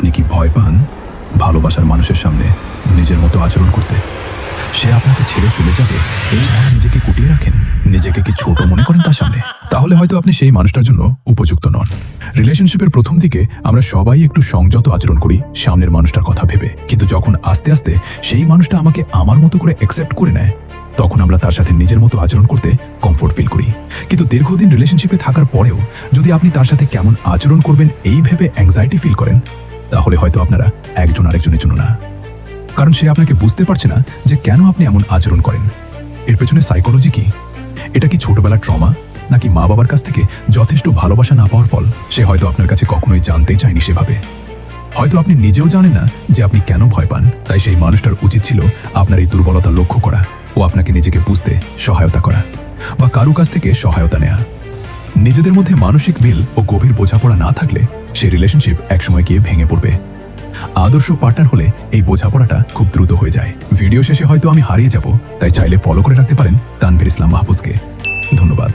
আপনি কি ভয় পান ভালোবাসার মানুষের সামনে নিজের মতো আচরণ করতে? সে আপনাকে ছেড়ে চলে যাবে এই ভয়ে নিজেকে কুটিয়ে রাখেন? নিজেকে কি ছোট মনে করেন তার সামনে? তাহলে হয়তো আপনি সেই মানুষটার জন্য উপযুক্ত নন। রিলেশনশিপের প্রথম দিকে আমরা সবাই একটু সংযত আচরণ করি সামনের মানুষটার কথা ভেবে, কিন্তু যখন আস্তে আস্তে সেই মানুষটা আমাকে আমার মতো করে অ্যাকসেপ্ট করে নেয়, তখন আমরা তার সাথে নিজের মতো আচরণ করতে কমফোর্ট ফিল করি। কিন্তু দীর্ঘদিন রিলেশনশিপে থাকার পরেও যদি আপনি তার সাথে কেমন আচরণ করবেন এই ভেবে অ্যাংজাইটি ফিল করেন, তাহলে হয়তো আপনারা একজন আরেকজনের জন্য না। কারণ সে আপনাকে বুঝতে পারছে না যে কেন আপনি এমন আচরণ করেন। এর পেছনে সাইকোলজি কি? এটা কি ছোটবেলার ট্রমা, নাকি মা বাবার কাছ থেকে যথেষ্ট ভালোবাসা না পাওয়ার ফল? সে হয়তো আপনার কাছে কখনোই জানতেই চায়নি সেভাবে। হয়তো আপনি নিজেও জানেন না যে আপনি কেন ভয় পান। তাই সেই মানুষটার উচিত ছিল আপনার এই দুর্বলতা লক্ষ্য করা ও আপনাকে নিজেকে বুঝতে সহায়তা করা, বা কারো কাছ থেকে সহায়তা নেওয়া। নিজেদের মধ্যে মানসিক মিল ও গভীর বোঝাপড়া না থাকলে সেই রিলেশনশিপ একসময় গিয়ে ভেঙে পড়বে। আদর্শ পার্টনার হলে এই বোঝাপড়াটা খুব দ্রুত হয়ে যায়। ভিডিও শেষে হয়তো আমি হারিয়ে যাব, তাই চাইলে ফলো করে রাখতে পারেন তানভীর ইসলাম মাহফুজকে। ধন্যবাদ।